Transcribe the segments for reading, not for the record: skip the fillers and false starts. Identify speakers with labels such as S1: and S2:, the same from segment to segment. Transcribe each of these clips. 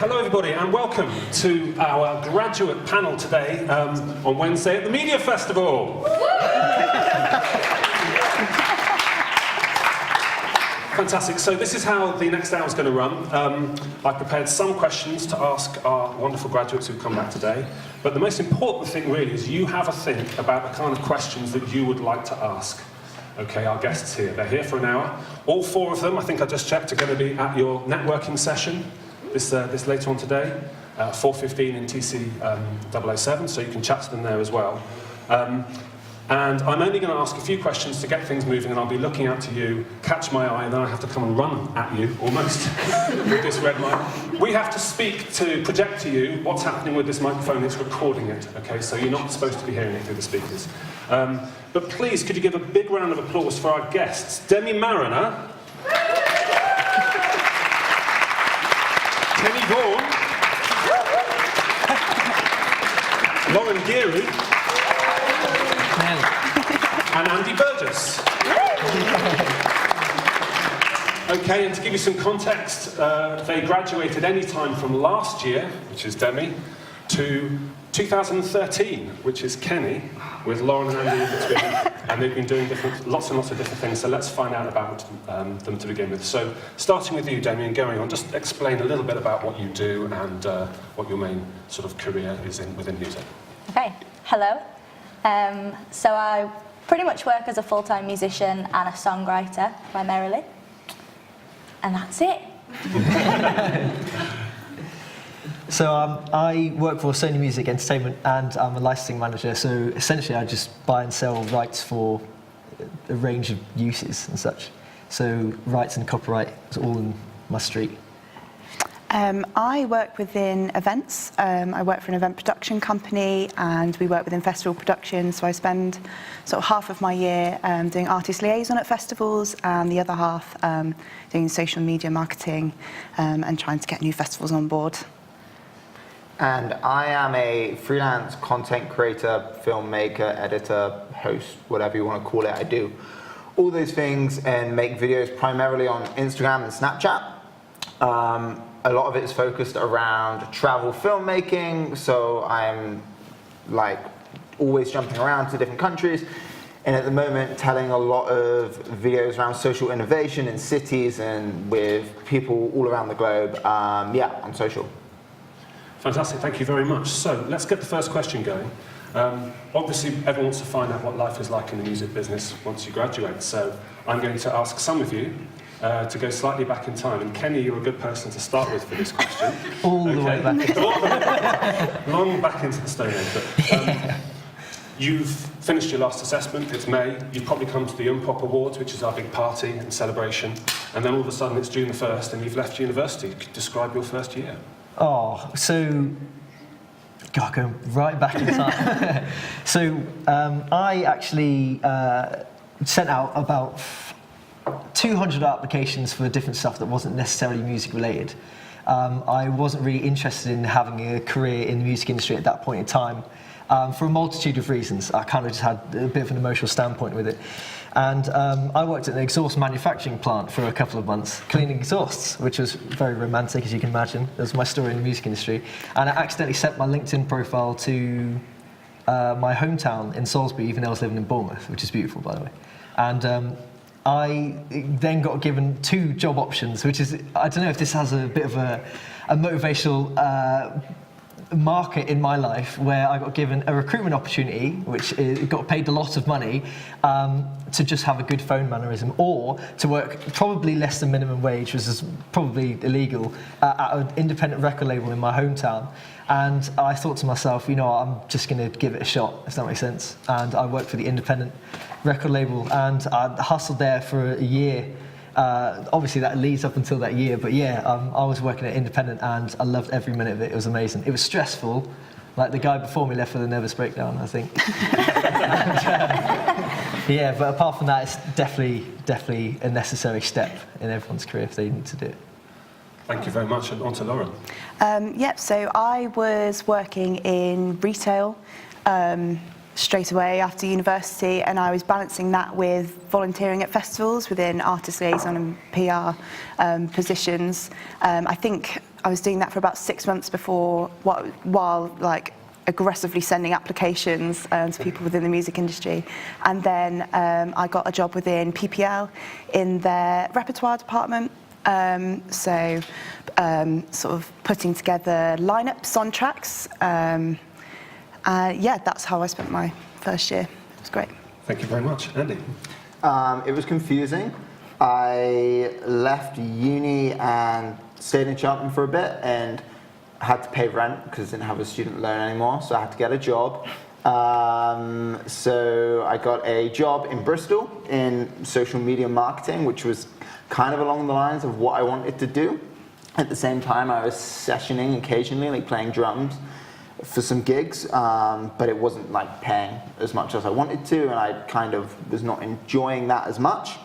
S1: Hello everybody and welcome to our graduate panel today on Wednesday at the Media Festival. Fantastic, so this is how the next hour is going to run. I've prepared some questions to ask our wonderful graduates who've come back today, but the most important thing really is you have a think about the kind of questions that you would like to ask. Okay, our guests here, they're here for an hour. All four of them, I think I just checked, are going to be at your networking session this later on today, 4:15 in TC 007, so you can chat to them there as well. And I'm only going to ask a few questions to get things moving, and I'll be looking out to you, catch my eye, and then I have to come and run at you, almost, with this red light. We have to speak to project to you what's happening with this microphone. It's recording it, okay, so you're not supposed to be hearing it through the speakers. But please, could you give a big round of applause for our guests, Demi Marriner, Kenny Vaughan, Lauren Geary, and Andy Burgess. Okay, and to give you some context, they graduated any time from last year, which is Demi, to 2013, which is Kenny, with Lauren and Andy in between, and they've been doing lots and lots of different things, so let's find out about them to begin with. So, starting with you, Demi, and going on, just explain a little bit about what you do and what your main sort of career is within music.
S2: Okay, hello. So I pretty much work as a full-time musician and a songwriter, primarily, and that's it.
S3: So I work for Sony Music Entertainment and I'm a licensing manager, so essentially I just buy and sell rights for a range of uses and such. So rights and copyright is all in my street.
S4: I work within events. I work for an event production company and we work within festival production, so I spend sort of half of my year doing artist liaison at festivals and the other half doing social media marketing and trying to get new festivals on board.
S5: And I am a freelance content creator, filmmaker, editor, host, whatever you want to call it. I do all those things and make videos primarily on Instagram and Snapchat. A lot of it is focused around travel filmmaking, so I'm like always jumping around to different countries. And at the moment, telling a lot of videos around social innovation in cities and with people all around the globe, on social.
S1: Fantastic, thank you very much. So let's get the first question going. Obviously, everyone wants to find out what life is like in the music business once you graduate. So I'm going to ask some of you to go slightly back in time. And Kenny, you're a good person to start with for this question.
S3: All the way back.
S1: Long back into the Stone Age. But, you've finished your last assessment, it's May. You've probably come to the Pop Awards, which is our big party and celebration. And then all of a sudden it's June the 1st and you've left university. Could you describe your first year?
S3: Oh, so, God, going right back in time. So, I actually sent out about 200 applications for different stuff that wasn't necessarily music related. I wasn't really interested in having a career in the music industry at that point in time, for a multitude of reasons. I kind of just had a bit of an emotional standpoint with it. And I worked at an exhaust manufacturing plant for a couple of months, cleaning exhausts, which was very romantic, as you can imagine. That was my story in the music industry. And I accidentally sent my LinkedIn profile to my hometown in Salisbury, even though I was living in Bournemouth, which is beautiful, by the way. And I then got given 2 job options, which is, I don't know if this has a bit of a motivational market in my life, where I got given a recruitment opportunity, which got paid a lot of money, to just have a good phone mannerism, or to work probably less than minimum wage, which is probably illegal, at an independent record label in my hometown. And I thought to myself, you know, I'm just going to give it a shot, if that makes sense. And I worked for the independent record label, and I hustled there for a year. Obviously that leads up until that year, but yeah, I was working at independent and I loved every minute of it. It was amazing. It was stressful, like the guy before me left with a nervous breakdown, I think. Yeah, but apart from that, it's definitely a necessary step in everyone's career if they need to do it.
S1: Thank you very much, and on to Lauren.
S4: So I was working in retail, straight away after university, and I was balancing that with volunteering at festivals within artist liaison and PR positions. I think I was doing that for about 6 months before, while like aggressively sending applications to people within the music industry. And then I got a job within PPL in their repertoire department. Sort of putting together lineups on tracks. Yeah, that's how I spent my first year. It was great.
S1: Thank you very much. Andy?
S5: It was confusing. I left uni and stayed in Cheltenham for a bit and had to pay rent because I didn't have a student loan anymore, so I had to get a job. So I got a job in Bristol in social media marketing, which was kind of along the lines of what I wanted to do. At the same time, I was sessioning occasionally, like playing drums for some gigs, but it wasn't like paying as much as I wanted to, and I kind of was not enjoying that as much.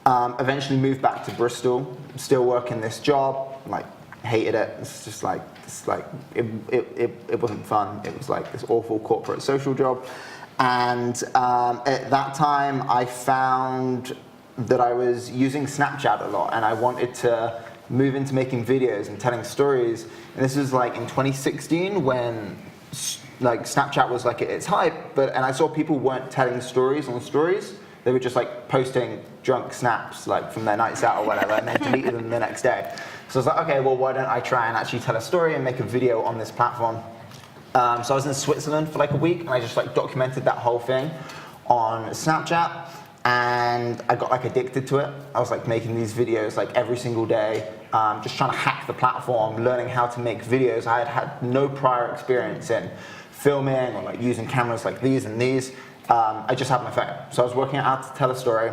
S5: Eventually moved back to Bristol, still working this job, like hated it. It's just like, it wasn't fun. It was like this awful corporate social job. And at that time, I found that I was using Snapchat a lot, and I wanted to move into making videos and telling stories. And this was like in 2016 when like Snapchat was like at its hype, and I saw people weren't telling stories on stories. They were just like posting drunk snaps like from their nights out or whatever, and then deleted them the next day. So I was like, okay, well, why don't I try and actually tell a story and make a video on this platform? So I was in Switzerland for like a week, and I just like documented that whole thing on Snapchat, and I got like addicted to it. I was like making these videos like every single day, just trying to hack the platform, learning how to make videos. I had no prior experience in filming or like using cameras like these and these. I just had my phone. So I was working out how to tell a story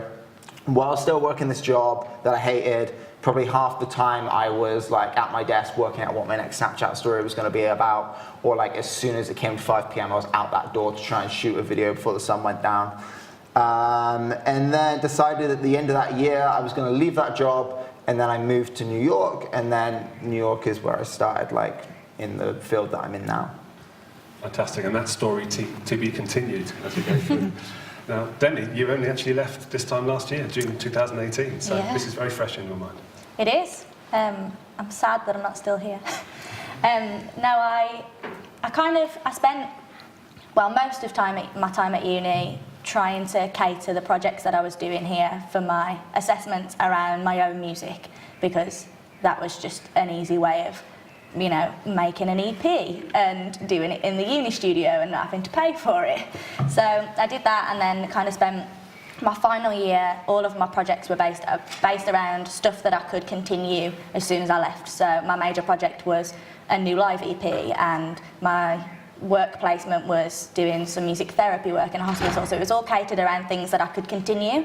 S5: while still working this job that I hated. Probably half the time I was like at my desk working out what my next Snapchat story was going to be about, or like as soon as it came to 5 p.m. I was out that door to try and shoot a video before the sun went down. And then decided at the end of that year I was going to leave that job, and then I moved to New York, and then New York is where I started like in the field that I'm in now.
S1: Fantastic, and that story to be continued as we go through. Now, Demi, you only actually left this time last year, June 2018, so
S2: Yeah.
S1: this is very fresh in your mind.
S2: It is. I'm sad that I'm not still here. No, I spent, well, most of my time at uni trying to cater the projects that I was doing here for my assessments around my own music, because that was just an easy way of, you know, making an EP and doing it in the uni studio and not having to pay for it. So I did that, and then kind of spent my final year, all of my projects were based around stuff that I could continue as soon as I left. So my major project was a new live EP, and my work placement was doing some music therapy work in a hospital. So it was all catered around things that I could continue.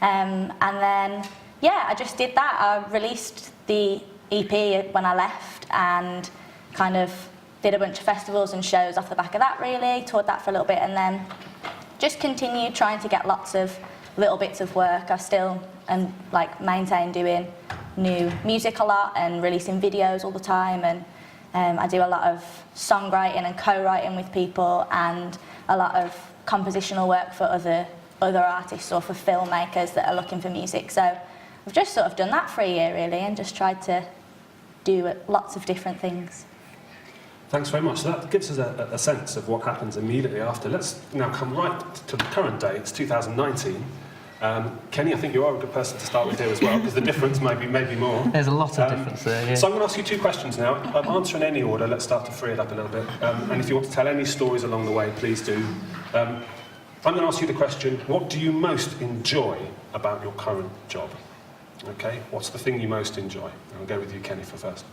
S2: And then, yeah, I just did that. I released the EP when I left, and kind of did a bunch of festivals and shows off the back of that, really, toured that for a little bit, and then just continued trying to get lots of little bits of work. I still am like maintain doing new music a lot and releasing videos all the time, and I do a lot of songwriting and co-writing with people, and a lot of compositional work for other artists or for filmmakers that are looking for music. So I've just sort of done that for a year, really, and just tried to do lots of different things.
S1: Thanks very much. So that gives us a sense of what happens immediately after. Let's now come right to the current day. It's 2019. Kenny, I think you are a good person to start with here as well, because the difference may be more.
S3: There's a lot of difference there, yeah.
S1: So I'm going to ask you 2 questions now. Answer in any order. Let's start to free it up a little bit. And if you want to tell any stories along the way, please do. I'm going to ask you the question, what do you most enjoy about your current job? Okay, what's the thing you most enjoy? I'll go with you, Kenny, for first.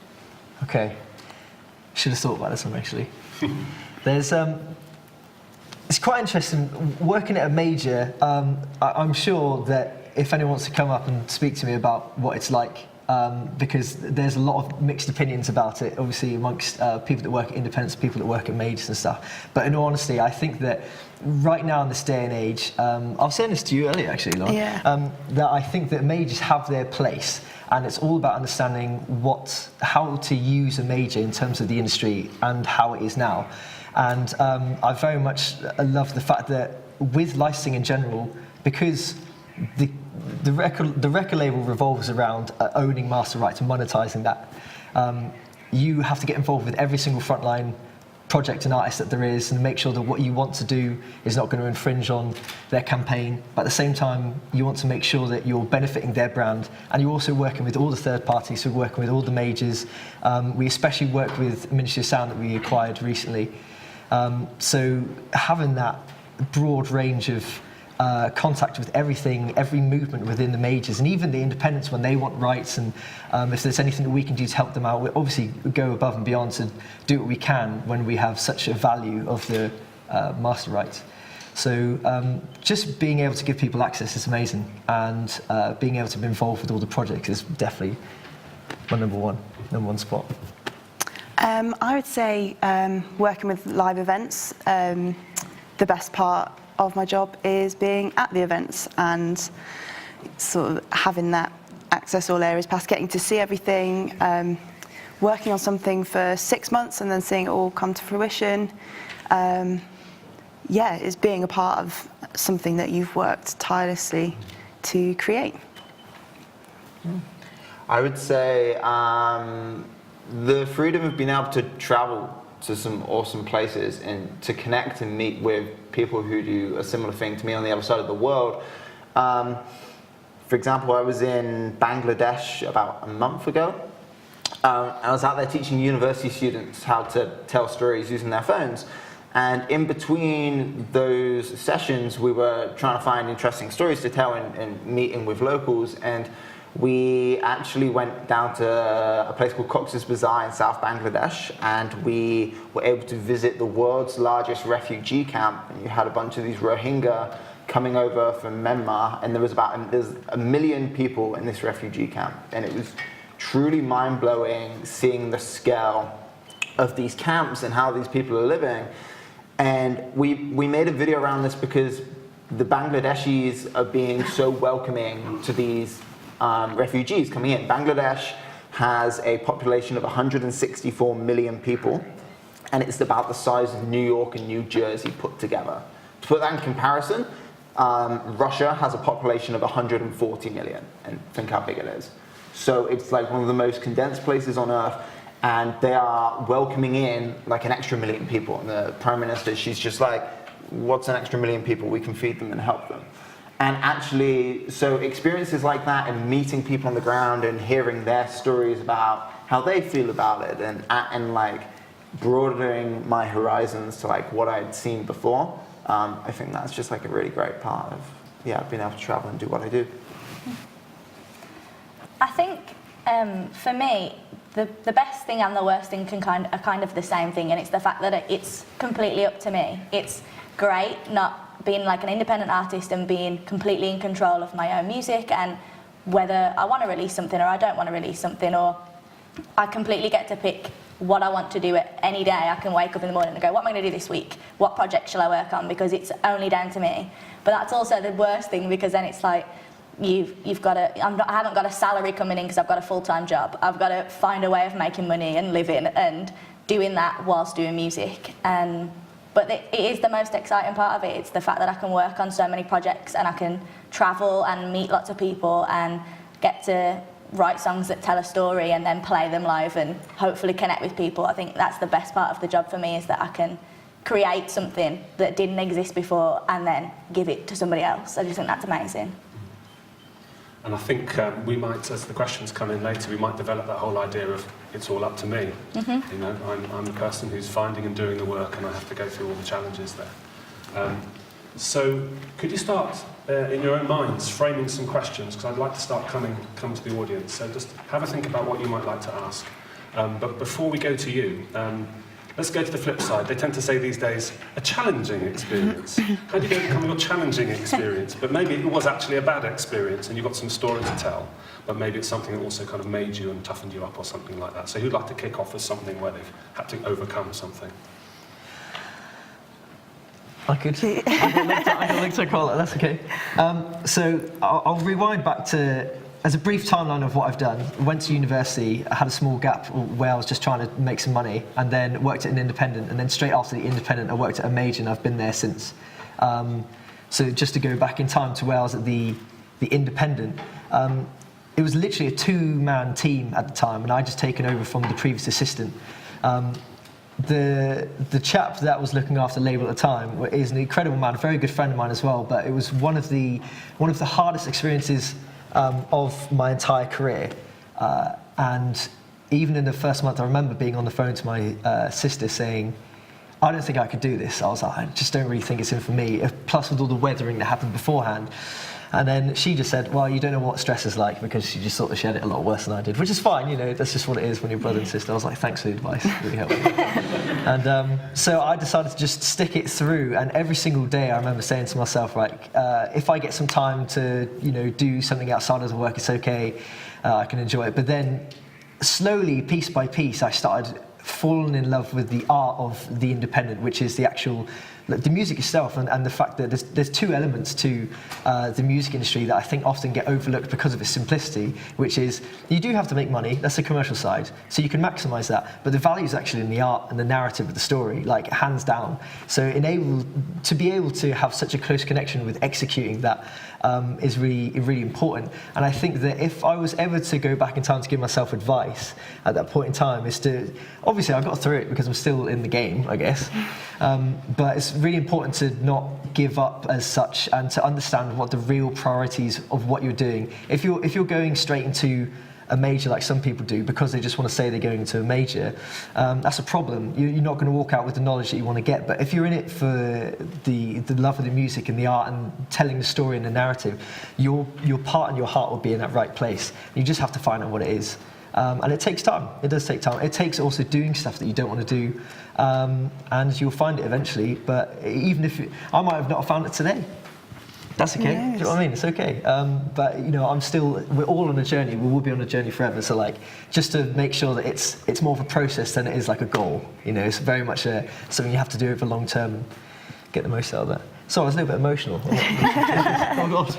S3: Okay. Should have thought about this one, actually. There's it's quite interesting working at a major. I'm sure that if anyone wants to come up and speak to me about what it's like because there's a lot of mixed opinions about it, obviously amongst people that work at independents, people that work at majors and stuff. But in all honesty, I think that right now in this day and age, I was saying this to you earlier actually, Lauren, that I think that majors have their place, and it's all about understanding how to use a major in terms of the industry and how it is now. And I very much love the fact that with licensing in general, because the record label revolves around owning master rights and monetizing that. You have to get involved with every single frontline project and artist that there is, and make sure that what you want to do is not going to infringe on their campaign. But at the same time, you want to make sure that you're benefiting their brand, and you're also working with all the third parties, so we're working with all the majors. We especially work with Ministry of Sound that we acquired recently. So having that broad range of contact with everything, every movement within the majors, and even the independents when they want rights, and if there's anything that we can do to help them out, we obviously go above and beyond to do what we can when we have such a value of the master rights. So just being able to give people access is amazing, and being able to be involved with all the projects is definitely my number one spot.
S4: I would say working with live events, the best part of my job is being at the events and sort of having that access all areas past, getting to see everything, working on something for 6 months and then seeing it all come to fruition. Is being a part of something that you've worked tirelessly to create.
S5: I would say the freedom of being able to travel to some awesome places and to connect and meet with people who do a similar thing to me on the other side of the world. For example, I was in Bangladesh about a month ago. I was out there teaching university students how to tell stories using their phones. And in between those sessions, we were trying to find interesting stories to tell and meeting with locals. And we actually went down to a place called Cox's Bazar in South Bangladesh, and we were able to visit the world's largest refugee camp. And you had a bunch of these Rohingya coming over from Myanmar, and there's 1 million people in this refugee camp. And it was truly mind-blowing seeing the scale of these camps and how these people are living. And we made a video around this because the Bangladeshis are being so welcoming to these refugees coming in. Bangladesh has a population of 164 million people, and it's about the size of New York and New Jersey put together. To put that in comparison, Russia has a population of 140 million, and think how big it is. So it's like one of the most condensed places on earth, and they are welcoming in like an extra 1 million people. And the Prime Minister, she's just like, what's an extra 1 million people? We can feed them and help them. And actually, so experiences like that and meeting people on the ground and hearing their stories about how they feel about it, and like broadening my horizons to like what I'd seen before, I think that's just like a really great part of being able to travel and do what I do.
S2: I think for me, the best thing and the worst thing are kind of the same thing, and it's the fact that it's completely up to me. It's great not being like an independent artist and being completely in control of my own music, and whether I want to release something or I don't want to release something, or I completely get to pick what I want to do at any day. I can wake up in the morning and go, what am I going to do this week? What project shall I work on? Because it's only down to me. But that's also the worst thing, because then it's like you've got to. I haven't got a salary coming in because I've got a full-time job. I've got to find a way of making money and living and doing that whilst doing music. But it is the most exciting part of it. It's the fact that I can work on so many projects and I can travel and meet lots of people and get to write songs that tell a story and then play them live and hopefully connect with people. I think that's the best part of the job for me, is that I can create something that didn't exist before and then give it to somebody else. I just think that's amazing.
S1: And I think we might, as the questions come in later, we might develop that whole idea of it's all up to me. Mm-hmm. You know, I'm the person who's finding and doing the work, and I have to go through all the challenges there. So could you start in your own minds framing some questions, because I'd like to start come to the audience. So just have a think about what you might like to ask. But before we go to you, Let's go to the flip side. They tend to say these days, a challenging experience. How do you overcome your challenging experience? But maybe it was actually a bad experience and you've got some story to tell, but maybe it's something that also kind of made you and toughened you up or something like that. So who'd like to kick off with something where they've had to overcome something?
S3: I could look to call it, that's okay. So I'll rewind back to, as a brief timeline of what I've done. Went to university, I had a small gap where I was just trying to make some money, and then worked at an independent, and then straight after the independent I worked at a major, and I've been there since. So just to go back in time to where I was at the independent, it was literally a two-man team at the time, and I'd just taken over from the previous assistant. The chap that was looking after the label at the time is an incredible man, a very good friend of mine as well, but it was one of the hardest experiences of my entire career. And even in the first month, I remember being on the phone to my sister saying, I don't think I could do this. I was like, I just don't really think it's in for me, plus with all the weathering that happened beforehand. And then she just said, well, you don't know what stress is like, because she just thought that she had it a lot worse than I did, which is fine, you know, that's just what it is when you're brother and sister. I was like, thanks for the advice, it really helped me. And so I decided to just stick it through, and every single day I remember saying to myself, right, if I get some time to, you know, do something outside of the work, it's okay, I can enjoy it. But then slowly, piece by piece, I started falling in love with the art of the independent, which is the actual, the music itself, and the fact that there's two elements to the music industry that I think often get overlooked because of its simplicity, which is you do have to make money, that's the commercial side, so you can maximise that, but the value is actually in the art and the narrative of the story, like hands down. So to be able to have such a close connection with executing that is really, really important. And I think that if I was ever to go back in time to give myself advice at that point in time, is to, obviously I got through it because I'm still in the game, I guess, but it's really important to not give up as such, and to understand what the real priorities of what you're doing. If you're going straight into a major like some people do because they just want to say they're going into a major, that's a problem. You're not going to walk out with the knowledge that you want to get. But if you're in it for the love of the music and the art and telling the story and the narrative, your part and your heart will be in that right place. You just have to find out what it is. And it takes time. It does take time. It takes also doing stuff that you don't want to do, and you'll find it eventually. But even if I might have not found it today, that's okay.
S4: Yes.
S3: Do you know what I mean? It's okay. But you know, we're all on a journey. We will be on a journey forever. So like, just to make sure that it's more of a process than it is like a goal. You know, it's very much something you have to do over long term and get the most out of that. So I was a little bit emotional. Oh God.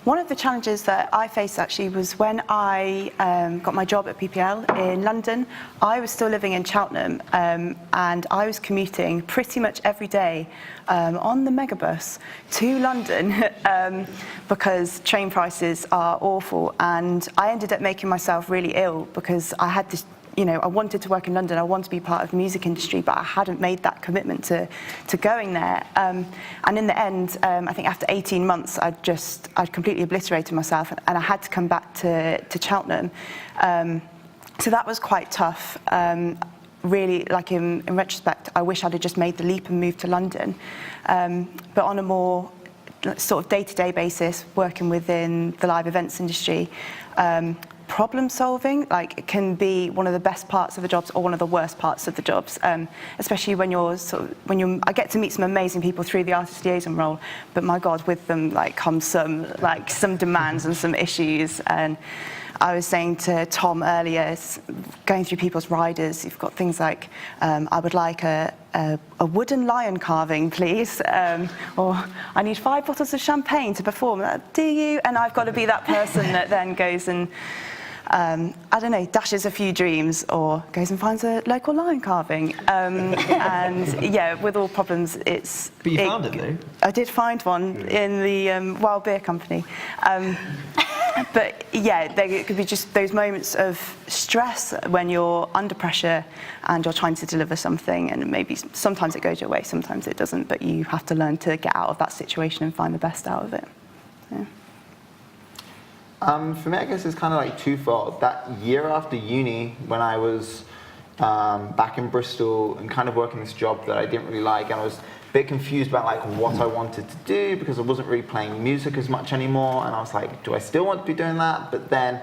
S4: One of the challenges that I faced actually was when I got my job at PPL in London. I was still living in Cheltenham, and I was commuting pretty much every day on the megabus to London because train prices are awful, and I ended up making myself really ill because I had this, you know, I wanted to work in London, I wanted to be part of the music industry, but I hadn't made that commitment to going there. And in the end, I think after 18 months, I'd completely obliterated myself, and I had to come back to Cheltenham. So that was quite tough. Really, like in retrospect, I wish I'd have just made the leap and moved to London. But on a more sort of day-to-day basis, working within the live events industry, problem solving, like, it can be one of the best parts of the jobs or one of the worst parts of the jobs, especially when I get to meet some amazing people through the artist liaison role, but my God, with them like comes some demands and some issues. And I was saying to Tom earlier, going through people's riders, you've got things like, I would like a wooden lion carving, please, or I need 5 bottles of champagne to perform. Do you? And I've got to be that person that then goes and, I don't know, dashes a few dreams, or goes and finds a local lion carving. And yeah, with all problems, it's...
S3: But you found it, though?
S4: I did find one in the Wild Beer Company. But yeah, there could be just those moments of stress when you're under pressure and you're trying to deliver something, and maybe sometimes it goes your way, sometimes it doesn't, but you have to learn to get out of that situation and find the best out of it. Yeah.
S5: For me, I guess it's kind of like twofold. That year after uni, when I was back in Bristol and kind of working this job that I didn't really like, and I was a bit confused about like what I wanted to do, because I wasn't really playing music as much anymore, and I was like, do I still want to be doing that? But then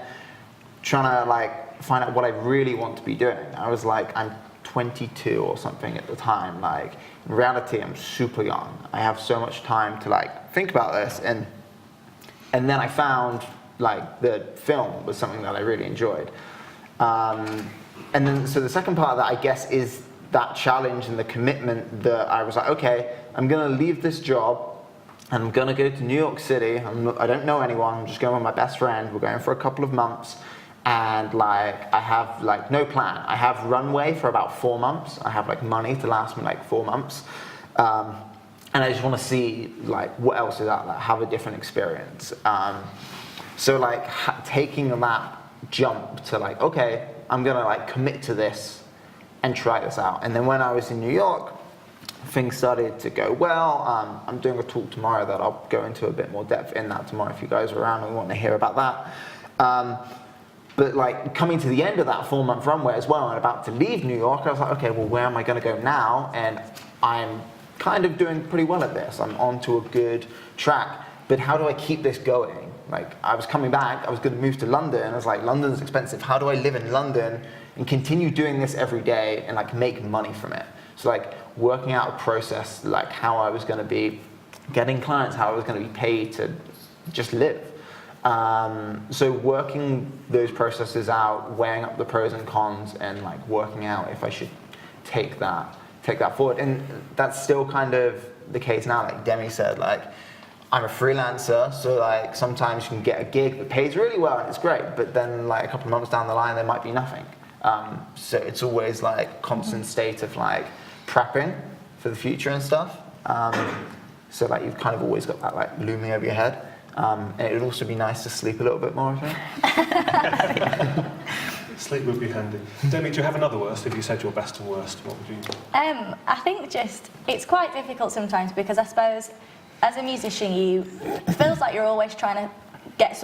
S5: trying to like find out what I really want to be doing. I was like, I'm 22 or something at the time. Like, in reality, I'm super young. I have so much time to like think about this, and then I found like the film was something that I really enjoyed. And then, so the second part of that, I guess, is that challenge and the commitment that I was like, okay, I'm gonna leave this job, and I'm gonna go to New York City. I don't know anyone, I'm just going with my best friend. We're going for a couple of months, and like, I have like no plan. I have runway for about 4 months. I have like money to last me like 4 months. And I just wanna see like what else is out there, have a different experience. So like taking that jump to like, okay, I'm gonna like commit to this and try this out. And then when I was in New York, things started to go well. I'm doing a talk tomorrow that I'll go into a bit more depth in that tomorrow if you guys are around and want to hear about that. But like coming to the end of that 4-month runway as well and about to leave New York, I was like, okay, well, where am I gonna go now? And I'm kind of doing pretty well at this. I'm onto a good track, but how do I keep this going? Like, I was coming back, I was gonna move to London, and I was like, London's expensive. How do I live in London and continue doing this every day and like make money from it? So like working out a process, like how I was gonna be getting clients, how I was gonna be paid to just live. So working those processes out, weighing up the pros and cons, and like working out if I should take that forward. And that's still kind of the case now. Like Demi said, like I'm a freelancer, so like sometimes you can get a gig that pays really well and it's great, but then like a couple of months down the line there might be nothing. So it's always like constant state of like prepping for the future and stuff. So like you've kind of always got that like looming over your head. And it would also be nice to sleep a little bit more, I think.
S1: Sleep would be handy. Demi, do you have another worst? If you said your best and worst, what would you?
S2: I think just it's quite difficult sometimes because I suppose as a musician, it feels like you're always trying to get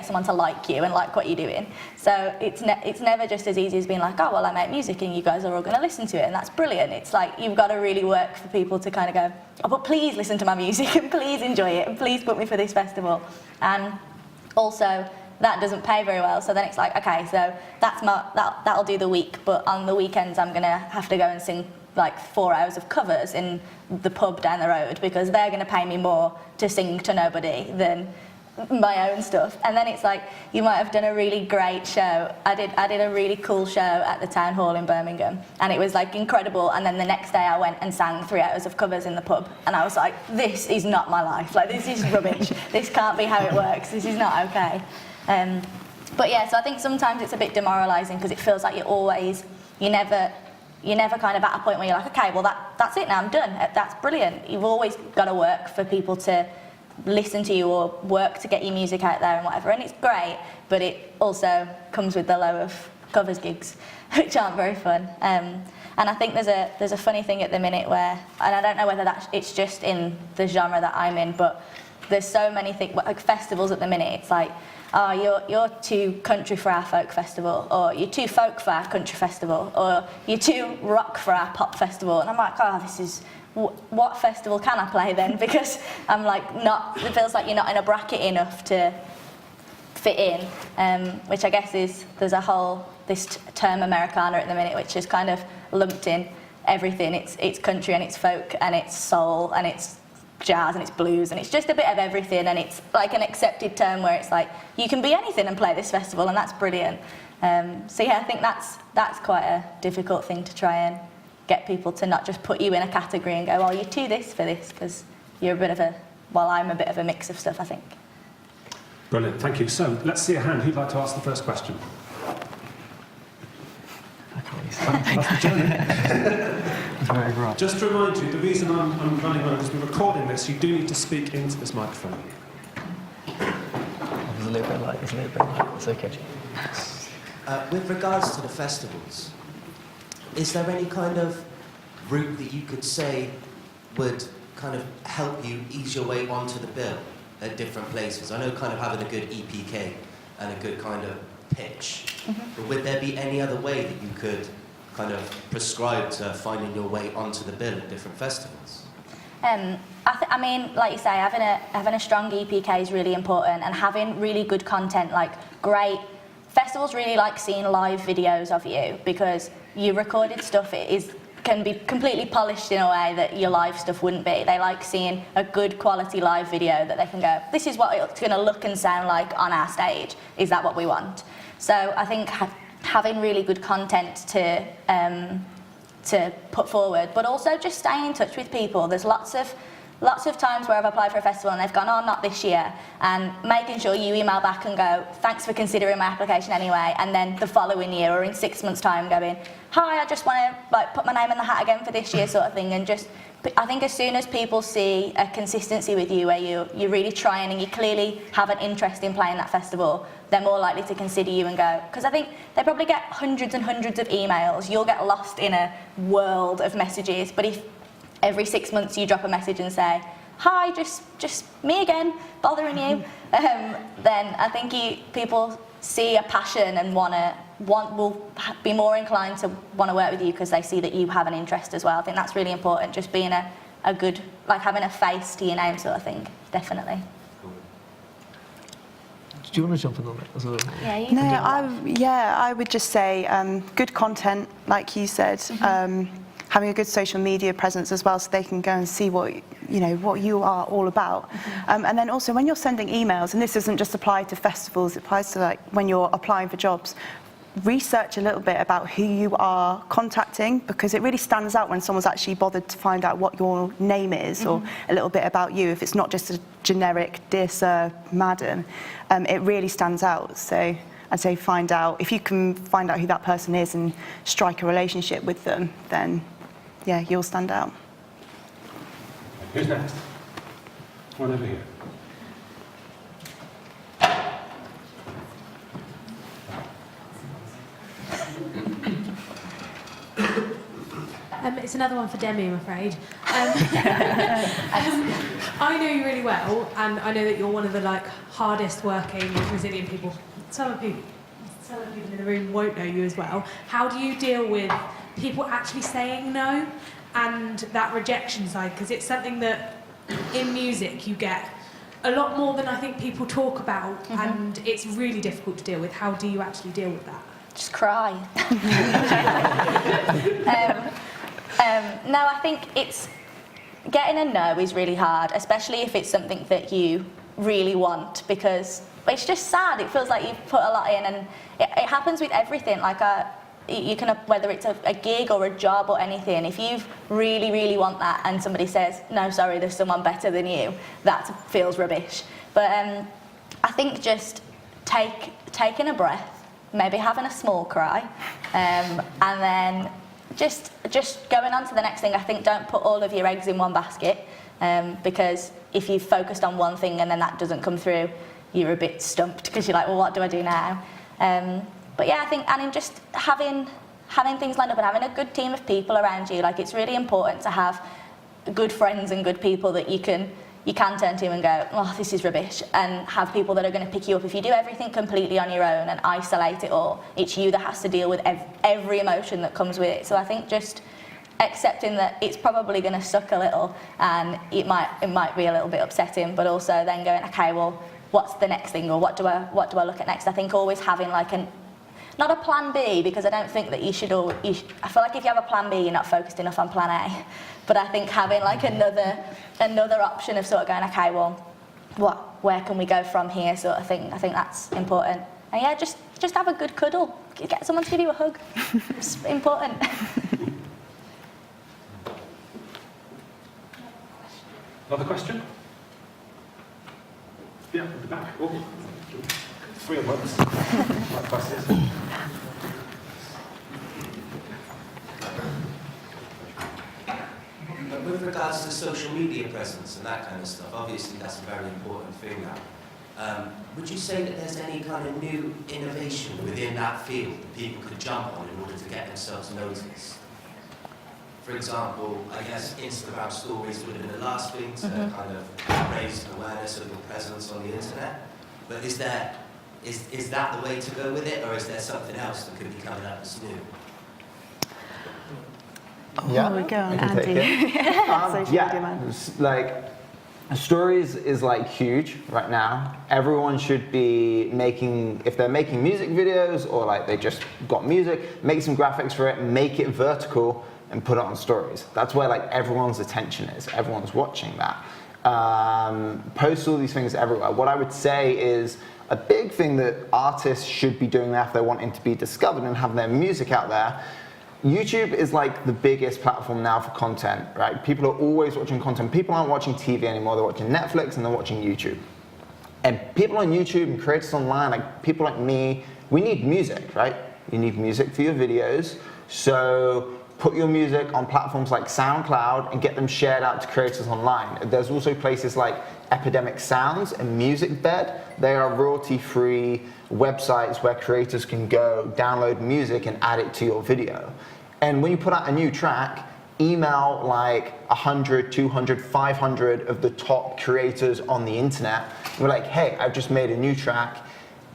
S2: someone to like you and like what you're doing. So it's never just as easy as being like, oh well, I make music and you guys are all going to listen to it and that's brilliant. It's like you've got to really work for people to kind of go, oh, but please listen to my music and please enjoy it and please book me for this festival. And also that doesn't pay very well. So then it's like, okay, so that'll do the week, but on the weekends I'm going to have to go and sing like 4 hours of covers in the pub down the road because they're going to pay me more to sing to nobody than my own stuff. And then it's like you might have done a really great show. I did a really cool show at the town hall in Birmingham and it was like incredible, and then the next day I went and sang 3 hours of covers in the pub and I was like, this is not my life, like this is rubbish. This can't be how it works, this is not okay. But yeah, so I think sometimes it's a bit demoralising because it feels like you're never kind of at a point where you're like, okay, well that's it now, I'm done, that's brilliant. You've always got to work for people to listen to you or work to get your music out there and whatever, and it's great, but it also comes with the low of covers gigs, which aren't very fun. And I think there's a funny thing at the minute where, and I don't know whether it's just in the genre that I'm in, but there's so many things, like festivals at the minute, it's like, oh, you're too country for our folk festival, or you're too folk for our country festival, or you're too rock for our pop festival. And I'm like, oh, this is, what festival can I play then? Because I'm like, it feels like you're not in a bracket enough to fit in, which I guess is, there's this term Americana at the minute, which is kind of lumped in everything. It's country and it's folk and it's soul and it's jazz and it's blues and it's just a bit of everything, and it's like an accepted term where it's like you can be anything and play this festival, and that's brilliant. So yeah, I think that's quite a difficult thing to try and get people to not just put you in a category and go, oh, you're too this for this, because you're I'm a bit of a mix of stuff, I think.
S1: Brilliant, thank you. So let's see a hand. Who'd like to ask the first question? Just to remind you, the reason I'm running around is we're recording this. You do need to speak into this microphone.
S3: It's a little bit light, it's okay.
S6: With regards to the festivals, is there any kind of route that you could say would kind of help you ease your way onto the bill at different places? I know kind of having a good EPK and a good kind of pitch, but would there be any other way that you could kind of prescribe to finding your way onto the bill at different festivals?
S2: I mean, like you say, having a strong EPK is really important, and having really good content, like great festivals really like seeing live videos of you because your recorded stuff can be completely polished in a way that your live stuff wouldn't be. They like seeing a good quality live video that they can go, this is what it's going to look and sound like on our stage. Is that what we want? So I think having really good content to put forward, but also just staying in touch with people. There's lots of times where I've applied for a festival and they've gone, oh, not this year, and making sure you email back and go, thanks for considering my application anyway, and then the following year or in 6 months' time going, hi, I just want to put my name in the hat again for this year sort of thing. And just, I think as soon as people see a consistency with you where you're really trying and you clearly have an interest in playing that festival, they're more likely to consider you and go, because I think they probably get hundreds and hundreds of emails. You'll get lost in a world of messages, but if every 6 months you drop a message and say, hi, just me again, bothering you, then I think people see a passion and will be more inclined to want to work with you because they see that you have an interest as well. I think that's really important, just being a good, like having a face to your name sort of thing, definitely.
S3: Do you want to jump in on it as well?
S2: Yeah, you can do
S4: I would just say good content, like you said. Having a good social media presence as well, so they can go and see what you are all about. And then also when you're sending emails, and this doesn't just apply to festivals, it applies to like when you're applying for jobs, research a little bit about who you are contacting, because it really stands out when someone's actually bothered to find out what your name is or a little bit about you. If it's not just a generic dear sir, madam, it really stands out. So I'd say if you can find out who that person is and strike a relationship with them, then yeah, you'll stand out.
S1: Who's next? One over here.
S7: It's another one for Demi, I'm afraid. I know you really well, and I know that you're one of the hardest working, resilient people. Some of the people in the room won't know you as well. How do you deal with people actually saying no and that rejection side? Because it's something that in music you get a lot more than I think people talk about, and it's really difficult to deal with. How do you actually deal with that?
S2: Just cry. No, I think it's getting a no is really hard, especially if it's something that you really want, because it's just sad. It feels like you've put a lot in, and it happens with everything. You can, whether it's a gig or a job or anything, if you really, really want that and somebody says, no, sorry, there's someone better than you, that feels rubbish. But I think just taking a breath, maybe having a small cry, and then just going on to the next thing. I think don't put all of your eggs in one basket, because if you've focused on one thing and then that doesn't come through, you're a bit stumped because you're like, well, what do I do now? But yeah, I think, and in just having things lined up and having a good team of people around you, it's really important to have good friends and good people that you can turn to and go, oh, this is rubbish, and have people that are going to pick you up. If you do everything completely on your own and isolate it all, it's you that has to deal with every emotion that comes with it. So I think just accepting that it's probably going to suck a little and it might be a little bit upsetting, but also then going, okay, well, what's the next thing, or what do I look at next? I think always having not a plan B, because I don't think that I feel like if you have a plan B, you're not focused enough on plan A. But I think having another option of sort of going, okay, well, where can we go from here, sort of thing. I think that's important. And yeah, just have a good cuddle. Get someone to give you a hug. It's important.
S1: Another question? Yeah, at the back. Oh. 3 at once. Right passes.
S6: With regards to social media presence and that kind of stuff, obviously that's a very important thing now. Would you say that there's any kind of new innovation within that field that people could jump on in order to get themselves noticed? For example, I guess Instagram stories would have been the last thing to kind of raise awareness of your presence on the internet. But is that the way to go with it, or is there something else that could be coming up that's new?
S5: Yeah,
S4: we go on,
S5: I can
S4: Andy.
S5: take it.
S4: Social media man.
S5: Stories is like huge right now. Everyone should be making, if they're making music videos or like they just got music, make some graphics for it, make it vertical and put it on stories. That's where like everyone's attention is. Everyone's watching that. Post all these things everywhere. What I would say is a big thing that artists should be doing now if they're wanting to be discovered and have their music out there. YouTube is like the biggest platform now for content, right? People are always watching content. People aren't watching TV anymore. They're watching Netflix and they're watching YouTube. And people on YouTube and creators online, like people like me, we need music, right? You need music for your videos. So put your music on platforms like SoundCloud and get them shared out to creators online. There's also places like Epidemic Sounds and MusicBed. They are royalty-free websites where creators can go download music and add it to your video. And when you put out a new track, email like 100, 200, 500 of the top creators on the internet. We're like, hey, I've just made a new track.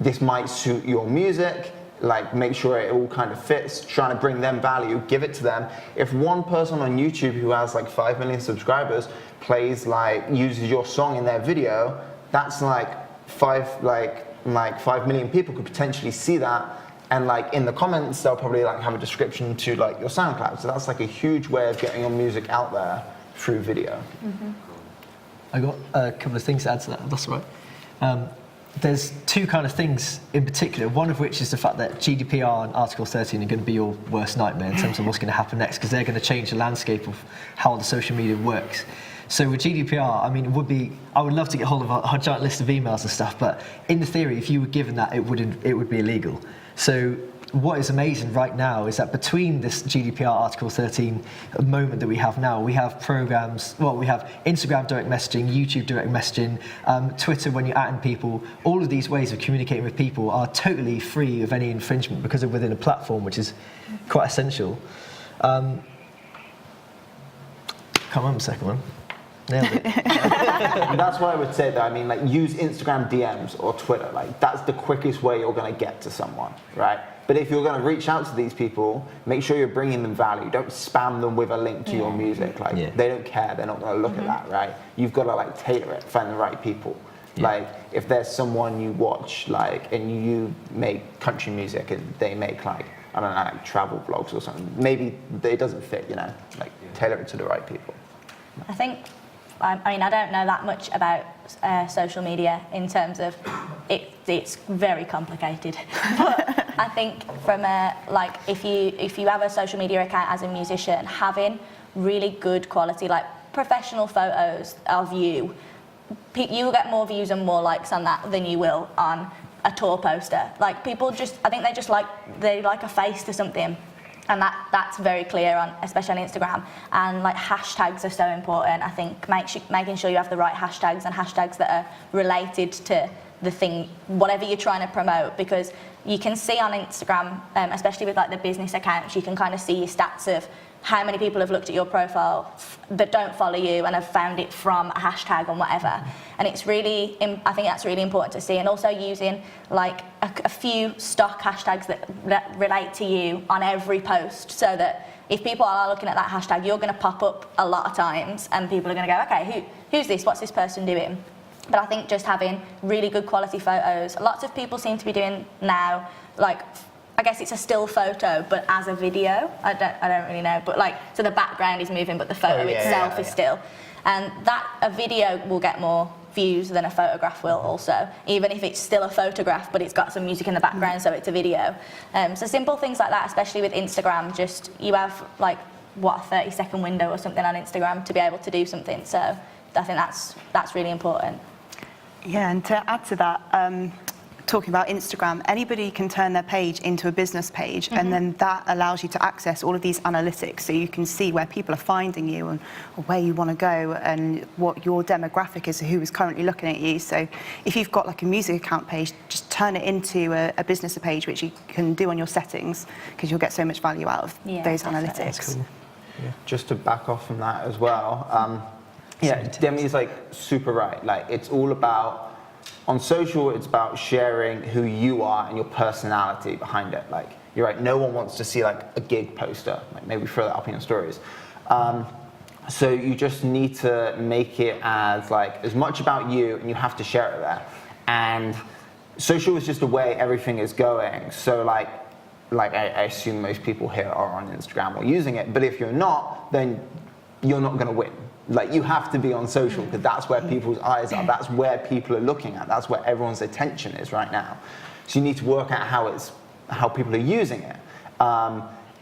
S5: This might suit your music. Like, make sure it all kind of fits, trying to bring them value, give it to them. If one person on YouTube who has like 5 million subscribers plays uses your song in their video, that's like 5 million people could potentially see that. And like in the comments, they'll probably like have a description to like your SoundCloud. So that's like a huge way of getting your music out there through video.
S2: Mm-hmm.
S3: I got a couple of things to add to that, that's all right. There's two kind of things in particular, one of which is the fact that GDPR and Article 13 are going to be your worst nightmare in terms of what's going to happen next, because they're going to change the landscape of how the social media works. So with GDPR, I mean, I would love to get hold of a giant list of emails and stuff, but in the theory, if you were given that, it would be illegal. So what is amazing right now is that between this GDPR Article 13 moment that we have now, we have programs, we have Instagram direct messaging, YouTube direct messaging, Twitter when you're adding people. All of these ways of communicating with people are totally free of any infringement because they're within a platform, which is quite essential. Can't remember the second one. Nailed it.
S5: That's what I would say though. I mean, like, use Instagram DMs or Twitter. Like, that's the quickest way you're going to get to someone, right? But if you're going to reach out to these people, make sure you're bringing them value. Don't spam them with a link to your music. Like, they don't care. They're not going to look at that, right? You've got to like tailor it, find the right people. Like, if there's someone you watch, like, and you make country music and they make like, I don't know, like travel vlogs or something, maybe it doesn't fit, you know? Like, tailor it to the right people.
S2: I think, I mean, I don't know that much about social media in terms of it's very complicated. But I think from if you have a social media account as a musician, having really good quality, like professional photos of you, you will get more views and more likes on that than you will on a tour poster. Like, people I think they like a face to something. And that's very clear on, especially on Instagram. And like, hashtags are so important. I think making sure you have the right hashtags and hashtags that are related to the thing, whatever you're trying to promote, because you can see on Instagram, especially with like the business accounts, you can kind of see your stats of how many people have looked at your profile that don't follow you and have found it from a hashtag or whatever. And it's really, I think that's really important to see. And also using like a few stock hashtags that relate to you on every post, so that if people are looking at that hashtag, you're going to pop up a lot of times and people are going to go, okay, who's this? What's this person doing? But I think just having really good quality photos, lots of people seem to be doing now, like, I guess it's a still photo, but as a video. I don't really know, but like, so the background is moving, but the photo itself is still. And a video will get more views than a photograph will also, even if it's still a photograph, but it's got some music in the background, so it's a video. So simple things like that, especially with Instagram, just, you have like, a 30-second window or something on Instagram to be able to do something. So I think that's really important.
S4: Yeah, and to add to that, talking about Instagram, anybody can turn their page into a business page, and then that allows you to access all of these analytics, so you can see where people are finding you and where you want to go and what your demographic is, who is currently looking at you. So if you've got like a music account page, just turn it into a business page, which you can do on your settings, because you'll get so much value out of those analytics.
S3: That's cool. Yeah.
S5: Just to back off from that as well, Demi's like super right. Like, it's all about, on social, it's about sharing who you are and your personality behind it. Like, you're right, no one wants to see like a gig poster. Like, maybe throw that up in your stories. So you just need to make it as much about you, and you have to share it there. And social is just the way everything is going. So like I assume most people here are on Instagram or using it, but if you're not, then you're not going to win. Like, you have to be on social, because that's where people's eyes are. That's where people are looking at. That's where everyone's attention is right now. So you need to work out how people are using it.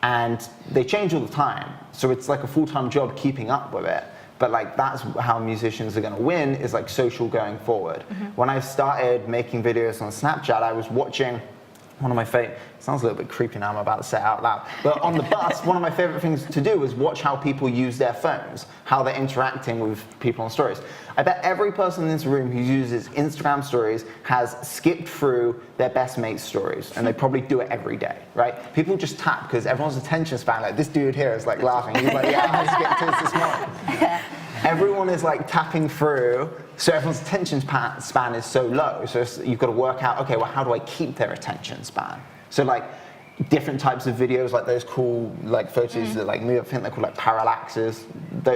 S5: And they change all the time. So it's like a full-time job keeping up with it. But like, that's how musicians are going to win, is like social going forward. When I started making videos on Snapchat, I was watching one of my favorite, sounds a little bit creepy now, I'm about to say it out loud, but on the bus, one of my favorite things to do was watch how people use their phones, how they're interacting with people on stories. I bet every person in this room who uses Instagram stories has skipped through their best mate's stories, and they probably do it every day, right? People just tap, because everyone's attention span, like this dude here is like laughing, he's like, yeah, I skipped to this morning. Everyone is like tapping through, so everyone's attention span is so low. So you've got to work out, okay, well, how do I keep their attention span? So like different types of videos, like those cool like photos that like move, I think they're called like parallaxes.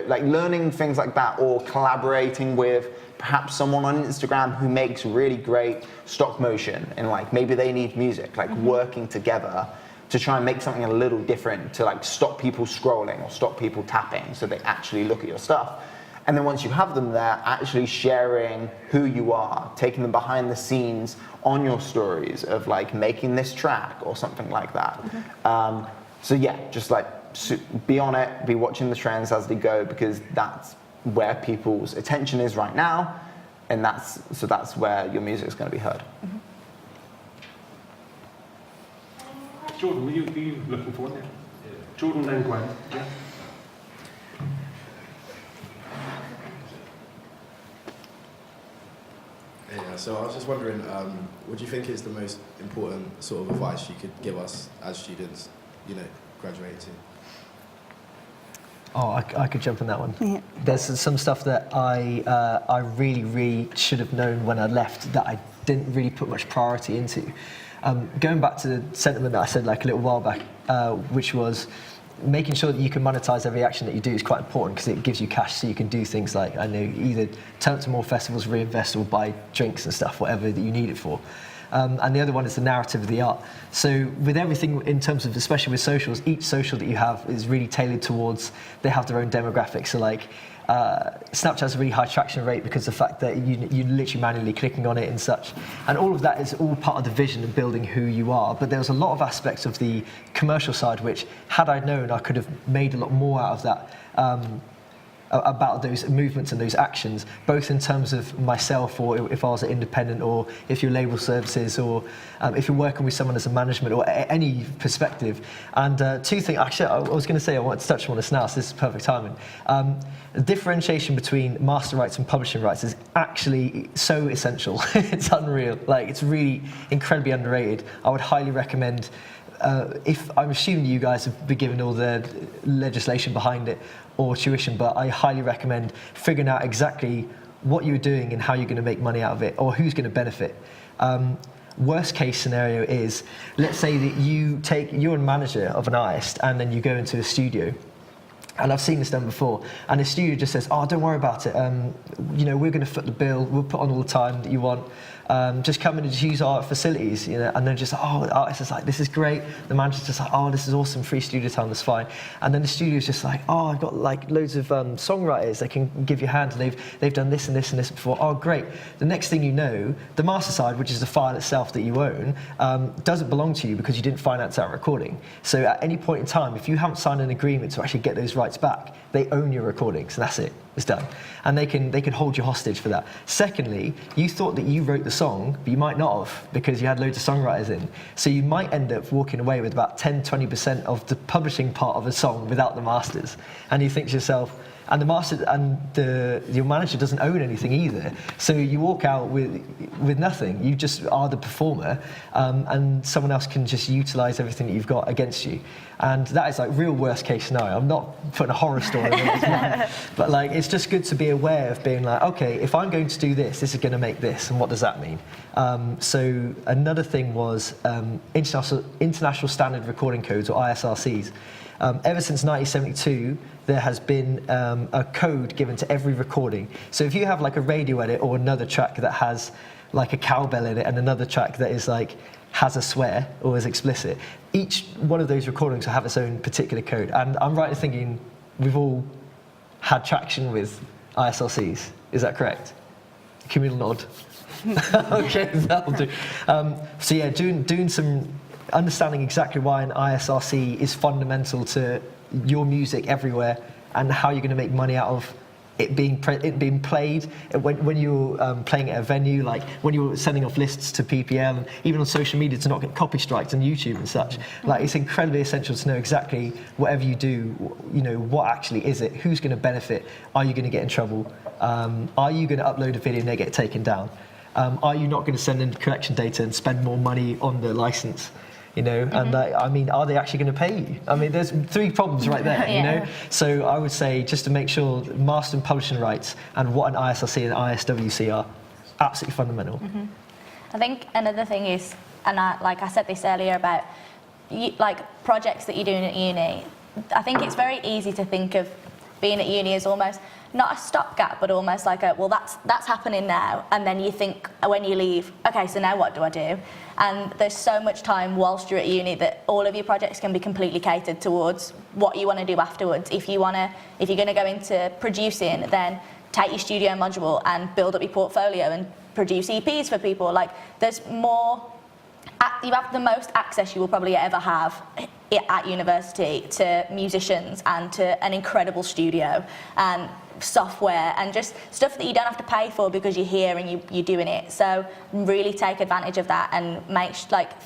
S5: Like learning things like that, or collaborating with perhaps someone on Instagram who makes really great stop motion, and like maybe they need music, like working together to try and make something a little different, to like stop people scrolling or stop people tapping, so they actually look at your stuff. And then once you have them there, actually sharing who you are, taking them behind the scenes on your stories of like making this track or something like that. So yeah, just like be on it, be watching the trends as they go, because that's where people's attention is right now, and that's where your music is going to be heard.
S1: Jordan, were you looking for one? Yeah. Jordan, then Gwen. Yeah.
S8: Yeah, so I was just wondering, what do you think is the most important sort of advice you could give us as students, graduating?
S3: Oh, I could jump on that one.
S4: Yeah.
S3: There's some stuff that I really should have known when I left that I didn't really put much priority into. Going back to the sentiment that I said like a little while back, which was making sure that you can monetize every action that you do is quite important, because it gives you cash, so you can do things like, I know, either turn up to more festivals, reinvest, or buy drinks and stuff, whatever that you need it for. And the other one is the narrative of the art. So with everything in terms of, especially with socials, each social that you have is really tailored towards, they have their own demographics. So like, Snapchat has a really high traction rate because of the fact that you're literally manually clicking on it and such. And all of that is all part of the vision of building who you are. But there was a lot of aspects of the commercial side which, had I known, I could have made a lot more out of that. About those movements and those actions, both in terms of myself, or if I was an independent, or if you're label services, or if you're working with someone as a management, or any perspective. And two things, actually, I was going to say I wanted to touch on this now, so this is perfect timing. The differentiation between master rights and publishing rights is actually so essential. It's unreal. Like, it's really incredibly underrated. I would highly recommend, if I'm assuming you guys have been given all the legislation behind it or tuition, but I highly recommend figuring out exactly what you're doing and how you're going to make money out of it, or who's going to benefit. Worst case scenario is, let's say that you're a manager of an artist, and then you go into a studio. And I've seen this done before, and the studio just says, "Oh, don't worry about it. We're going to foot the bill. We'll put on all the time that you want. Just come in and just use our facilities." And they're just like, "Oh," the artist is like, "This is great." The manager's just like, "Oh, this is awesome. Free studio time. That's fine." And then the studio's just like, "Oh, I've got like loads of songwriters that can give you a hand. And they've done this and this and this before. Oh, great." The next thing you know, the master side, which is the file itself that you own, doesn't belong to you because you didn't finance that recording. So at any point in time, if you haven't signed an agreement to actually get those rights back, they own your recordings, and that's it. It's done. And they can hold you hostage for that. Secondly, you thought that you wrote the song, but you might not have, because you had loads of songwriters in. So you might end up walking away with about 10-20% of the publishing part of a song without the masters. And you think to yourself, and the master and your manager doesn't own anything either. So you walk out with nothing. You just are the performer, and someone else can just utilize everything that you've got against you. And that is like real worst case scenario. I'm not putting a horror story in this one, but like, it's just good to be aware of being like, okay, if I'm going to do this is going to make this, and what does that mean? So another thing was International Standard Recording Codes, or ISRCs. Ever since 1972, there has been a code given to every recording. So if you have like a radio edit or another track that has like a cowbell in it and another track that is like has a swear or is explicit, each one of those recordings will have its own particular code. And I'm right in thinking we've all had traction with ISRCs. Is that correct? Communal nod. Okay, that'll do. So yeah, doing some understanding exactly why an ISRC is fundamental to your music everywhere and how you're going to make money out of it being played when you're playing at a venue, like when you're sending off lists to PPL and even on social media to not get copy strikes on YouTube and such. Like it's incredibly essential to know exactly whatever you do, you know, what actually is it, who's going to benefit, are you going to get in trouble, are you going to upload a video and they get taken down, are you not going to send in correction data and spend more money on the license? You know, and I mean, are they actually going to pay you? I mean, there's 3 problems right there, you know? So I would say just to make sure master and publishing rights and what an ISRC and ISWC are absolutely fundamental.
S2: I think another thing is, and like I said this earlier about like projects that you're doing at uni, I think it's very easy to think of being at uni as almost not a stopgap, but almost like a, well, that's happening now. And then you think when you leave, okay, so now what do I do? And there's so much time whilst you're at uni that all of your projects can be completely catered towards what you want to do afterwards. If you're going to go into producing, then take your studio module and build up your portfolio and produce EPs for people. Like there's more, you have the most access you will probably ever have at university to musicians and to an incredible studio and software and just stuff that you don't have to pay for because you're here and you're doing it. So really take advantage of that and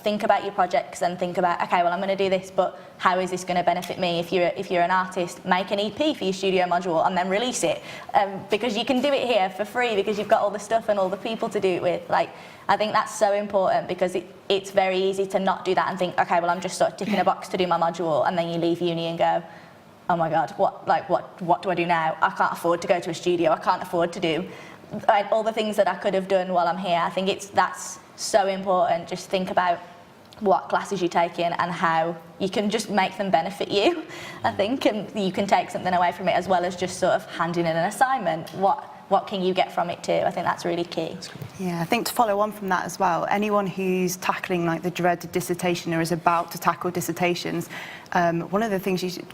S2: think about your projects and think about, okay, well, I'm going to do this, but how is this going to benefit me? If you're an artist, make an EP for your studio module and then release it, because you can do it here for free because you've got all the stuff and all the people to do it with. Like, I think that's so important because it's very easy to not do that and think, okay, well, I'm just sort of ticking a box to do my module, and then you leave uni and go, oh my God, what do I do now? I can't afford to go to a studio. I can't afford to do all the things that I could have done while I'm here. I think that's so important. Just think about what classes you take in and how you can just make them benefit you, I think, and you can take something away from it as well as just sort of handing in an assignment. What can you get from it too? I think that's really key.
S4: Yeah, I think to follow on from that as well, anyone who's tackling like the dreaded dissertation or is about to tackle dissertations, one of the things you should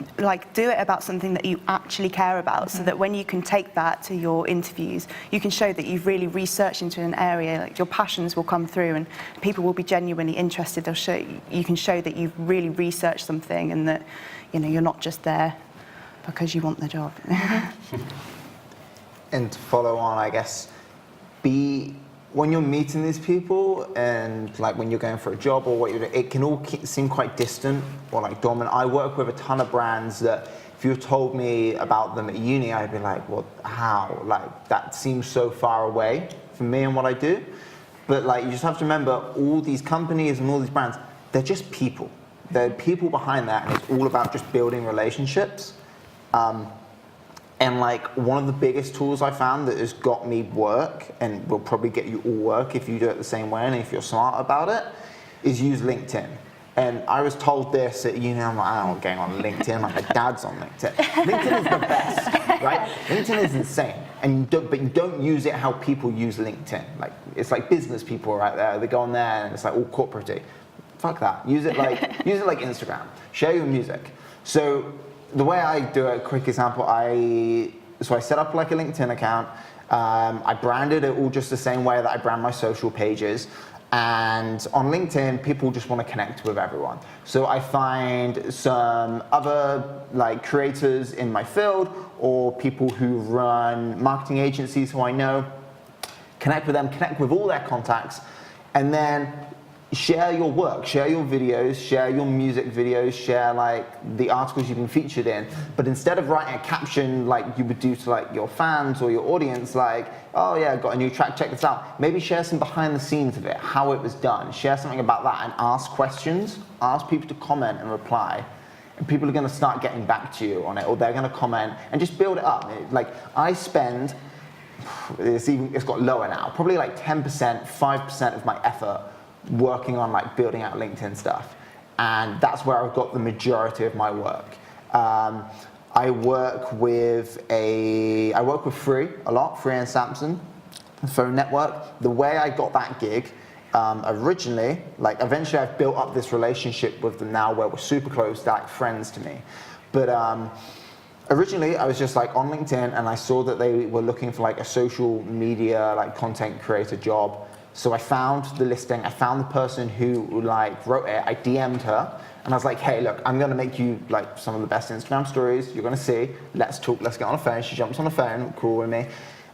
S4: do it about something that you actually care about, so that when you can take that to your interviews, you can show that you've really researched into an area. Like your passions will come through, and people will be genuinely interested. You can show that you've really researched something, and that you're not just there because you want the job.
S5: And to follow on, I guess, when you're meeting these people and like when you're going for a job or what you're doing, it can all seem quite distant or like dominant. I work with a ton of brands that if you told me about them at uni, I'd be like, well, how? Like that seems so far away from me and what I do. But like you just have to remember, all these companies and all these brands, they're just people. There are people behind that, and it's all about just building relationships. And like one of the biggest tools I found that has got me work, and will probably get you all work if you do it the same way and if you're smart about it, is use LinkedIn. And I was told this at uni, I'm like, I don't want going on LinkedIn, like my dad's on LinkedIn. LinkedIn is the best, right? LinkedIn is insane. But you don't use it how people use LinkedIn. Like it's like business people right there, they go on there and it's like all corporate-y. Fuck that. Use it like Instagram. Share your music. So the way I do it, a quick example, I set up like a LinkedIn account. I branded it all just the same way that I brand my social pages. And on LinkedIn, people just want to connect with everyone. So I find some other like creators in my field or people who run marketing agencies who I know, connect with them, connect with all their contacts, and then share your work, share your videos, share your music videos, share like the articles you've been featured in. But instead of writing a caption like you would do to like your fans or your audience, like, oh yeah, got a new track, check this out. Maybe share some behind the scenes of it, how it was done. Share something about that and ask questions. Ask people to comment and reply. And people are going to start getting back to you on it, or they're going to comment and just build it up. Like I spend, it's got lower now, probably like 10%, 5% of my effort working on like building out LinkedIn stuff, and that's where I've got the majority of my work. I I work with Free a lot, Free and Samsung, the phone network. The way I got that gig, originally, like eventually I've built up this relationship with them now where we're super close, they're like friends to me. But originally I was just like on LinkedIn and I saw that they were looking for like a social media like content creator job. So I found the listing, I found the person who like wrote it, I DM'd her and I was like, hey look, I'm gonna make you like some of the best Instagram stories you're gonna see, let's talk, let's get on the phone. She jumps on the phone, cool with me.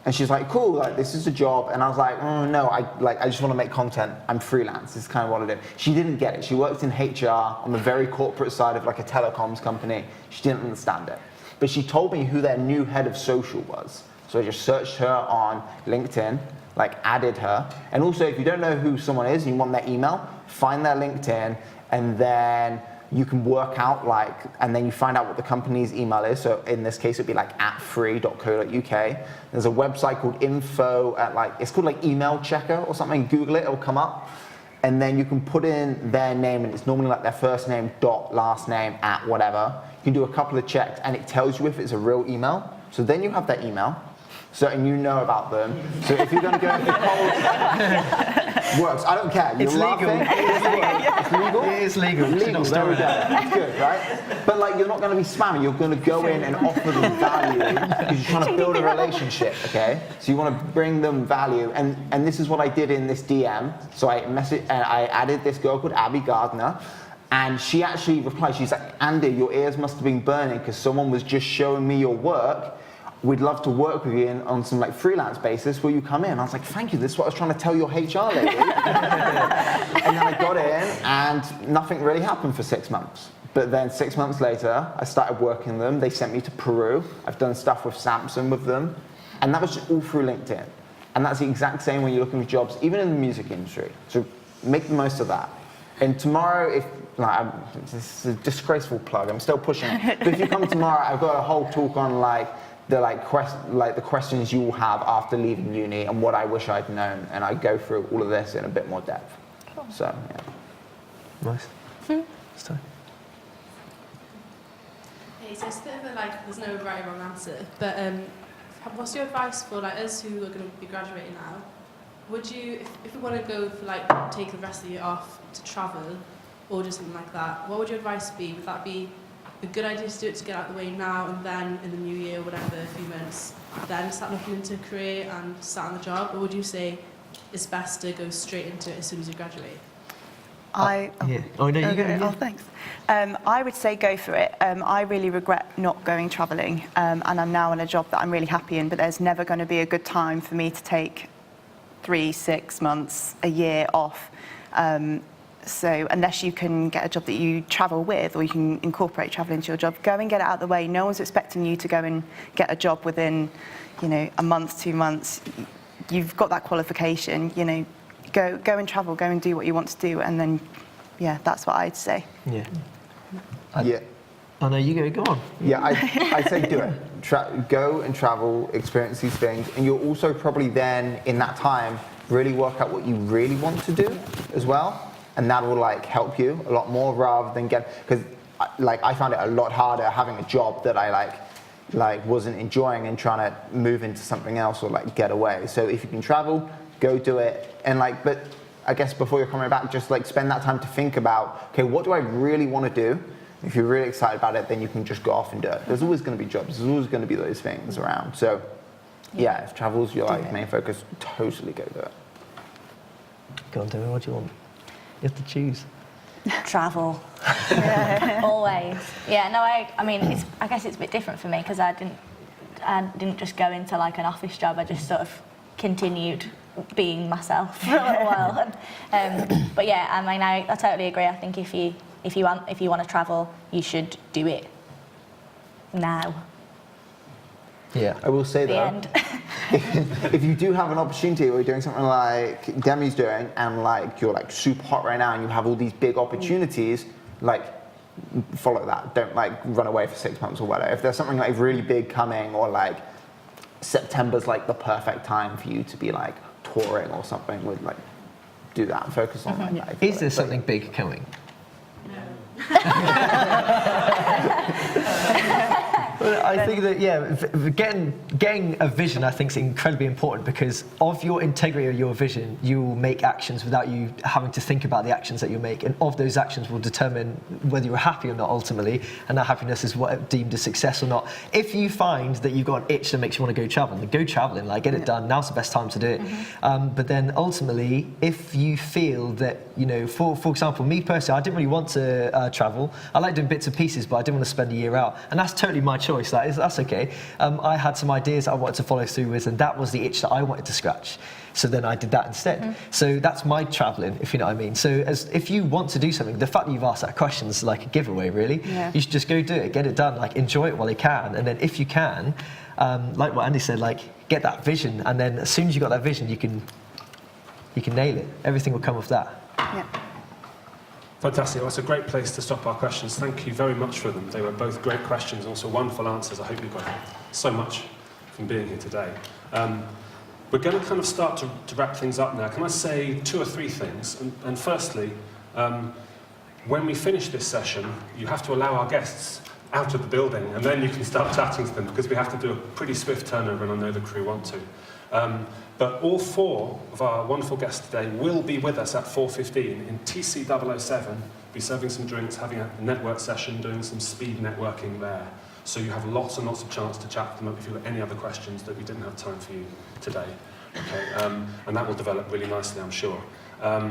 S5: And she's like, cool, like this is a job. And I was like, oh no, I just want to make content. I'm freelance, this is kind of what I do. She didn't get it. She worked in HR on the very corporate side of like a telecoms company. She didn't understand it. But she told me who their new head of social was. So I just searched her on LinkedIn, like added her. And also if you don't know who someone is and you want their email, find their LinkedIn and then you can work out like, and then you find out what the company's email is. So in this case, it'd be like @free.co.uk. There's a website called it's called like email checker or something. Google it, it'll come up. And then you can put in their name and it's normally like their first name dot last name at whatever. You can do a couple of checks and it tells you if it's a real email. So then you have their email. So, and you know about them. So if you're going to go into cold, works. I don't care. You're
S3: It's legal.
S5: It's legal.
S3: It is legal.
S5: Legal. There we go. That's good, right? But like, you're not going to be spamming. You're going to go in and offer them value because you're trying to build a relationship. Okay. So you want to bring them value, and this is what I did in this DM. So I added this girl called Abby Gardner. And she actually replied. She's like, Andy, your ears must have been burning because someone was just showing me your work. We'd love to work with you on some like freelance basis. Will you come in? I was like, thank you. This is what I was trying to tell your HR lady. And then I got in and nothing really happened for 6 months. But then 6 months later, I started working them. They sent me to Peru. I've done stuff with Samsung with them. And that was just all through LinkedIn. And that's the exact same when you're looking for jobs, even in the music industry. So make the most of that. And tomorrow, this is a disgraceful plug. I'm still pushing it. But if you come tomorrow, I've got a whole talk on the questions you will have after leaving uni and what I wish I'd known, and I go through all of this in a bit more depth. Cool. So yeah.
S3: Nice. So.
S9: Hey, so it's a bit of there's no right or wrong answer, but what's your advice for us who are going to be graduating now? Would you, if we want to go for take the rest of the year off to travel or do something like that, what would your advice be? Would that be a good idea to do it to get out of the way now and then in the new year, whatever, a few months, then start looking into a career and start on the job? Or would you say it's best to go straight into it as soon as you graduate?
S3: Oh, no, you go. Yeah.
S4: Oh, thanks. I would say go for it. I really regret not going travelling, and I'm now in a job that I'm really happy in, but there's never going to be a good time for me to take 3, 6 months, a year off. So unless you can get a job that you travel with or you can incorporate travel into your job, go and get it out of the way. No one's expecting you to go and get a job within, a month, 2 months. You've got that qualification, go and travel, go and do what you want to do, and then, yeah, that's what I'd say.
S3: Yeah.
S5: Oh
S3: no, you go on.
S5: Yeah, I'd say do it. Go and travel, experience these things, and you'll also probably then, in that time, really work out what you really want to do as well. And that will help you a lot more rather than because I found it a lot harder having a job that I wasn't enjoying and trying to move into something else or get away. So if you can travel, go do it. And but I guess before you're coming back, just spend that time to think about, okay, what do I really want to do? If you're really excited about it, then you can just go off and do it. There's always going to be jobs. There's always going to be those things around. So yeah, if travel's your main focus, totally go do it.
S3: Go on, Demi, what do you want? You have to choose.
S2: Travel. Always. Yeah, no, I mean, I guess it's a bit different for me because I didn't just go into an office job. I just sort of continued being myself for a little while. But yeah, I mean, I totally agree. I think if you want to travel, you should do it now.
S5: Yeah, I will say though, if you do have an opportunity or you're doing something like Demi's doing and you're super hot right now and you have all these big opportunities, follow that. Don't run away for 6 months or whatever. If there's something really big coming or September's the perfect time for you to be touring or something, would do that. Focus on that.
S3: Is there something big coming?
S9: No.
S3: I think that, getting a vision, I think, is incredibly important, because of your integrity of your vision, you will make actions without you having to think about the actions that you make. And of those actions will determine whether you're happy or not, ultimately. And that happiness is what deemed a success or not. If you find that you've got an itch that makes you want to go traveling, then go traveling, like, get it done. Now's the best time to do it. But then ultimately, if you feel that, for example, me personally, I didn't really want to travel. I like doing bits and pieces, but I didn't want to spend a year out. And that's totally my choice. That's okay. I had some ideas that I wanted to follow through with, and that was the itch that I wanted to scratch. So then I did that instead. So that's my travelling, if you know what I mean. So if you want to do something, the fact that you've asked that question is like a giveaway, really. Yeah. You should just go do it, get it done, like, enjoy it while you can. And then if you can, like what Andy said, like, get that vision. And then as soon as you've got that vision, you can nail it. Everything will come with that.
S4: Yeah.
S1: Fantastic. Well, it's a great place to stop our questions. Thank you very much for them. They were both great questions and also wonderful answers. I hope you got so much from being here today. We're going to kind of start to wrap things up now. Can I say 2 or 3 things? And firstly, when we finish this session, you have to allow our guests out of the building, and then you can start chatting to them, because we have to do a pretty swift turnover, and I know the crew want to. But all 4 of our wonderful guests today will be with us at 4:15 in TC 007, be serving some drinks, having a network session, doing some speed networking there. So you have lots and lots of chance to chat to them if you've got any other questions that we didn't have time for you today. Okay, and that will develop really nicely, I'm sure. A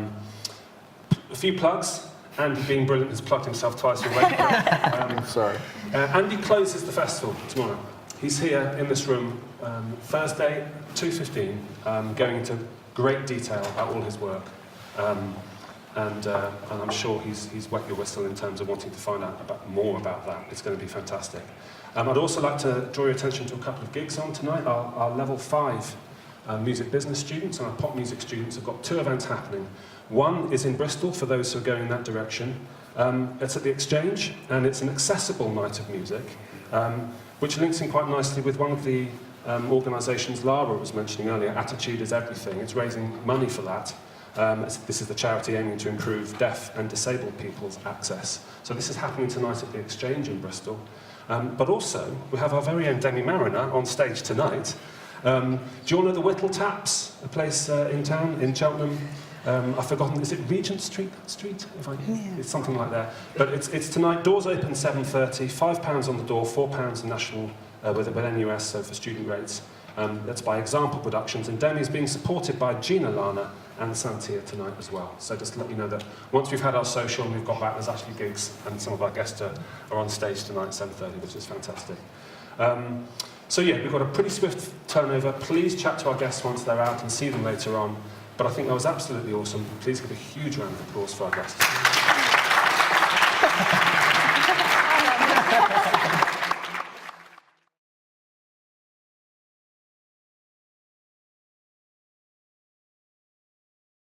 S1: few plugs. Andy, being brilliant, has plugged himself twice already.
S5: Sorry.
S1: Andy closes the festival tomorrow. He's here in this room Thursday, 2:15, going into great detail about all his work. And I'm sure he's wet your whistle in terms of wanting to find out more about that. It's going to be fantastic. I'd also like to draw your attention to a couple of gigs on tonight. Our level 5 music business students and our pop music students have got 2 events happening. One is in Bristol, for those who are going in that direction. It's at the Exchange, and it's an accessible night of music, which links in quite nicely with one of the organisations Lara was mentioning earlier, Attitude is Everything. It's raising money for that. This is the charity aiming to improve deaf and disabled people's access. So this is happening tonight at the Exchange in Bristol. But also, we have our very own Demi Marriner on stage tonight. Do you all know the Whittle Taps, a place in town, in Cheltenham? I've forgotten, is it Regent Street? It's something like that. But it's tonight, doors open 7:30, £5 on the door, £4 in national, with NUS, so for student rates. That's by Example Productions, and Demi is being supported by Gina Lana and Santia tonight as well. So just to let you know that once we've had our social and we've got back, there's actually gigs, and some of our guests are on stage tonight at 7:30, which is fantastic. So yeah, we've got a pretty swift turnover. Please chat to our guests once they're out and see them later on. But I think that was absolutely awesome. Please give a huge round of applause for our guests.